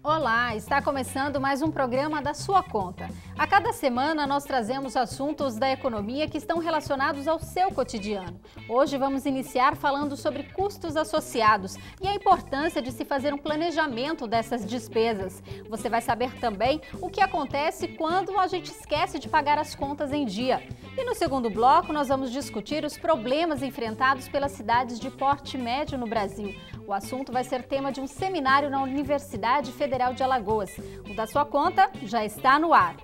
Olá, está começando mais um programa da sua conta. A cada semana nós trazemos assuntos da economia que estão relacionados ao seu cotidiano. Hoje vamos iniciar falando sobre custos associados e a importância de se fazer um planejamento dessas despesas. Você vai saber também o que acontece quando a gente esquece de pagar as contas em dia. E no segundo bloco nós vamos discutir os problemas enfrentados pelas cidades de porte médio no Brasil. O assunto vai ser tema de um seminário na Universidade Federal de Alagoas. O da sua conta já está no ar.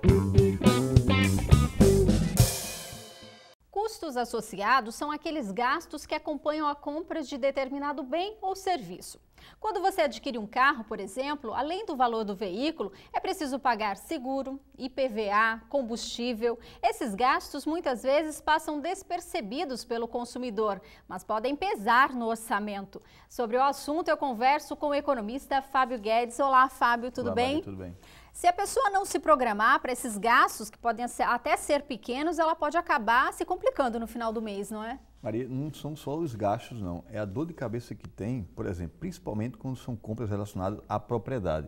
Custos associados são aqueles gastos que acompanham a compra de determinado bem ou serviço. Quando você adquire um carro, por exemplo, além do valor do veículo, é preciso pagar seguro, IPVA, combustível. Esses gastos muitas vezes passam despercebidos pelo consumidor, mas podem pesar no orçamento. Sobre o assunto, eu converso com o economista Fábio Guedes. Olá, Fábio, tudo bem? Maria, tudo bem. Se a pessoa não se programar para esses gastos, que podem até ser pequenos, ela pode acabar se complicando no final do mês, não é? Maria, não são só os gastos, não. É a dor de cabeça que tem, por exemplo, principalmente quando são compras relacionadas à propriedade.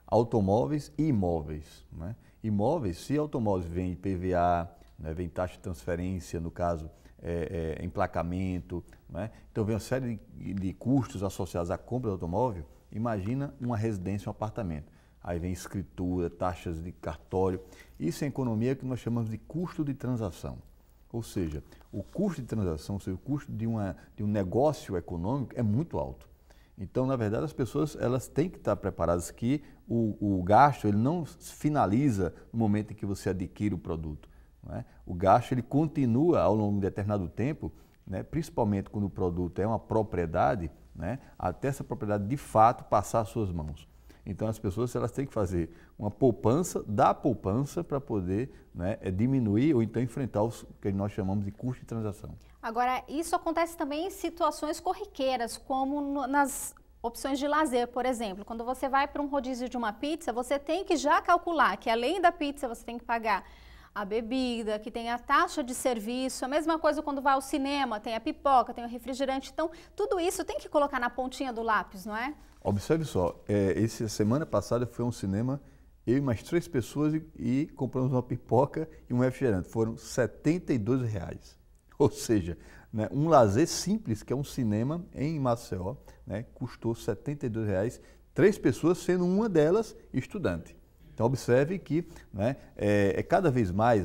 Automóveis e imóveis. Né? Imóveis, se automóveis vem IPVA, né, vem taxa de transferência, no caso, emplacamento, né? Então vem uma série de custos associados à compra do automóvel. Imagina uma residência, um apartamento. Aí vem escritura, taxas de cartório. Isso é economia que nós chamamos de custo de transação. Ou seja, o custo de transação, ou seja, o custo de um negócio econômico é muito alto. Então, na verdade, as pessoas elas têm que estar preparadas que o gasto ele não finaliza no momento em que você adquire o produto. Né? O gasto ele continua ao longo de determinado tempo, né? Principalmente quando o produto é uma propriedade, né? Até essa propriedade de fato passar às suas mãos. Então, as pessoas elas têm que fazer uma poupança da poupança para poder, né, diminuir ou então enfrentar os que nós chamamos de custo de transação. Agora, isso acontece também em situações corriqueiras, como nas opções de lazer, por exemplo. Quando você vai para um rodízio de uma pizza, você tem que já calcular que além da pizza você tem que pagar a bebida, que tem a taxa de serviço, a mesma coisa quando vai ao cinema, tem a pipoca, tem o refrigerante. Então, tudo isso tem que colocar na pontinha do lápis, não é? Observe só, essa semana passada foi um cinema, eu e mais 3 pessoas e compramos uma pipoca e um refrigerante. Foram R$ 72. Ou seja, né, um lazer simples, que é um cinema em Maceió, né, custou R$ 72, 3 pessoas, sendo uma delas estudante. Então, observe que, né, cada vez mais,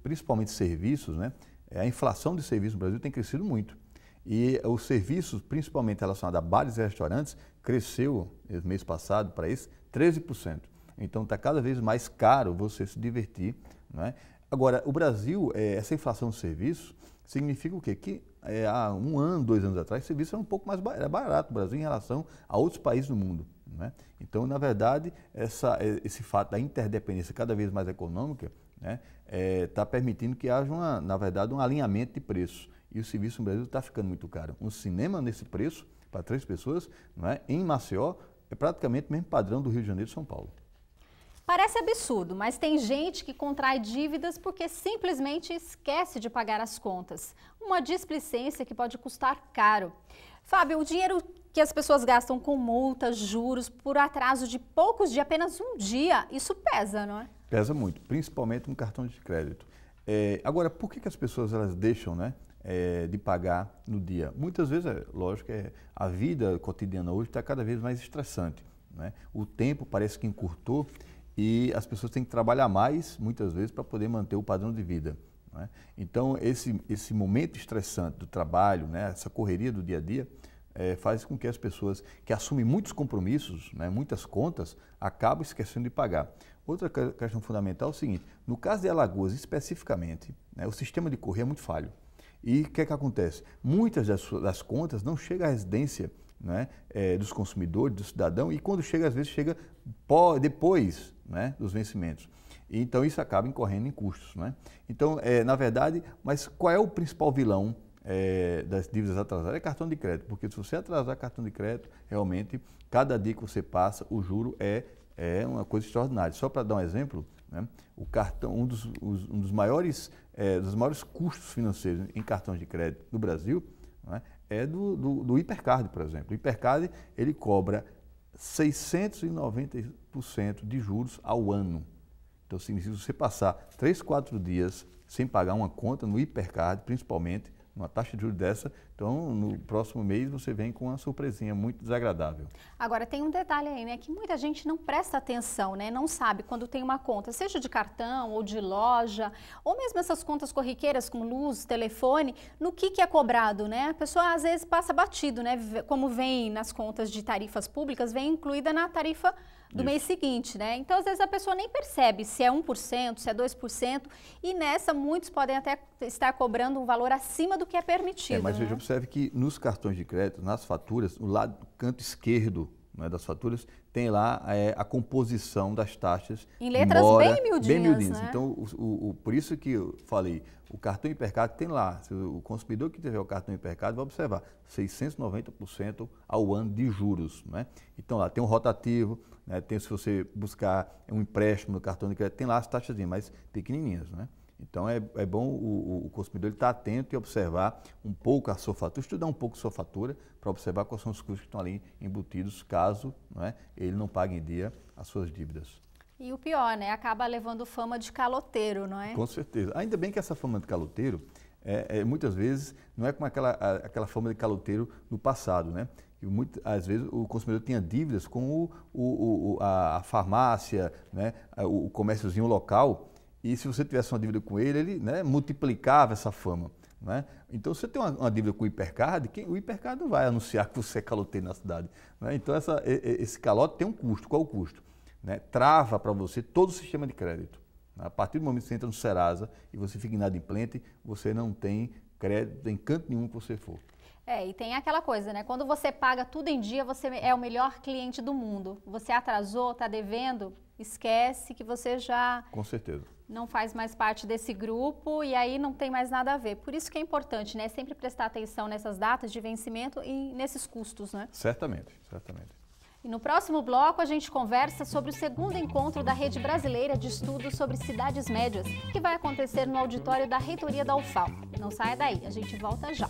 principalmente serviços, né, a inflação de serviços no Brasil tem crescido muito. E os serviços, principalmente relacionados a bares e restaurantes, cresceu, no mês passado, para isso, 13%. Então, está cada vez mais caro você se divertir. Né? Agora, o Brasil, essa inflação de serviços, significa o quê? Que há 1 ano, 2 anos atrás, o serviço era um pouco mais barato no Brasil em relação a outros países do mundo. Né? Então, na verdade, esse fato da interdependência cada vez mais econômica, né, está permitindo que haja, na verdade, um alinhamento de preços. E o serviço no Brasil está ficando muito caro. Um cinema nesse preço, para 3 pessoas, não é? Em Maceió, é praticamente o mesmo padrão do Rio de Janeiro e São Paulo. Parece absurdo, mas tem gente que contrai dívidas porque simplesmente esquece de pagar as contas. Uma displicência que pode custar caro. Fábio, o dinheiro que as pessoas gastam com multas, juros, por atraso de apenas um dia, isso pesa, não é? Pesa muito, principalmente no cartão de crédito. Agora, por que as pessoas elas deixam, né, de pagar no dia? Muitas vezes, lógico, a vida cotidiana hoje está cada vez mais estressante. Né? O tempo parece que encurtou e as pessoas têm que trabalhar mais, muitas vezes, para poder manter o padrão de vida. Né? Então, esse momento estressante do trabalho, né, essa correria do dia a dia, faz com que as pessoas que assumem muitos compromissos, né, muitas contas, acabam esquecendo de pagar. Outra questão fundamental é o seguinte: no caso de Alagoas especificamente, né, o sistema de correio é muito falho. E o que é que acontece? Muitas das contas não chegam à residência, né, dos consumidores, do cidadão, e quando chega, às vezes chega depois, né, dos vencimentos. E, então isso acaba incorrendo em custos. Né? Então, na verdade, mas qual é o principal vilão das dívidas atrasadas? É cartão de crédito, porque se você atrasar cartão de crédito, realmente, cada dia que você passa, o juro é uma coisa extraordinária. Só para dar um exemplo, né, o cartão, um dos maiores custos financeiros em cartões de crédito no Brasil, né, é do Hipercard, por exemplo. O Hipercard, ele cobra 690% de juros ao ano. Então, significa você passar 3, 4 dias sem pagar uma conta no hipercard, principalmente, uma taxa de juros dessa, então no próximo mês você vem com uma surpresinha muito desagradável. Agora tem um detalhe aí, né, que muita gente não presta atenção, né, não sabe quando tem uma conta, seja de cartão ou de loja, ou mesmo essas contas corriqueiras como luz, telefone, no que é cobrado, né? A pessoa às vezes passa batido, né, como vem nas contas de tarifas públicas, vem incluída na tarifa do mês seguinte, né? Então, às vezes, a pessoa nem percebe se é 1%, se é 2%, e nessa muitos podem até estar cobrando um valor acima do que é permitido. Mas né? veja, observe que nos cartões de crédito, nas faturas, no lado do canto esquerdo, né, das faturas, tem lá a composição das taxas. Em letras bem miudinhas, né? Então, por isso que eu falei, o cartão hipercard tem lá, o consumidor que tiver o cartão hipercard vai observar 690% ao ano de juros, né? Então lá tem um rotativo, né? Tem, se você buscar um empréstimo no cartão de crédito, tem lá as taxas mais pequenininhas, né? Então é bom o consumidor estar atento e observar um pouco a sua fatura, estudar um pouco a sua fatura para observar quais são os custos que estão ali embutidos, caso, não é, ele não pague em dia as suas dívidas. E o pior, né? Acaba levando fama de caloteiro, não é? Com certeza. Ainda bem que essa fama de caloteiro, muitas vezes, não é como aquela fama de caloteiro no passado, né? E às vezes o consumidor tinha dívidas com a farmácia, né? O comérciozinho local, e se você tivesse uma dívida com ele, né, multiplicava essa fama. Né? Então, se você tem uma dívida com o hipercard, o hipercard não vai anunciar que você é caloteiro na cidade. Né? Então, esse calote tem um custo. Qual o custo? Né? Trava para você todo o sistema de crédito. A partir do momento que você entra no Serasa e você fica inadimplente, você não tem crédito em canto nenhum que você for. E tem aquela coisa, né? Quando você paga tudo em dia, você é o melhor cliente do mundo. Você atrasou, está devendo, esquece que você já... Com certeza. Não faz mais parte desse grupo e aí não tem mais nada a ver. Por isso que é importante, né? Sempre prestar atenção nessas datas de vencimento e nesses custos, né? Certamente, certamente. E no próximo bloco a gente conversa sobre o segundo encontro da Rede Brasileira de Estudos sobre Cidades Médias, que vai acontecer no auditório da Reitoria da UFAL. Não saia daí, a gente volta já.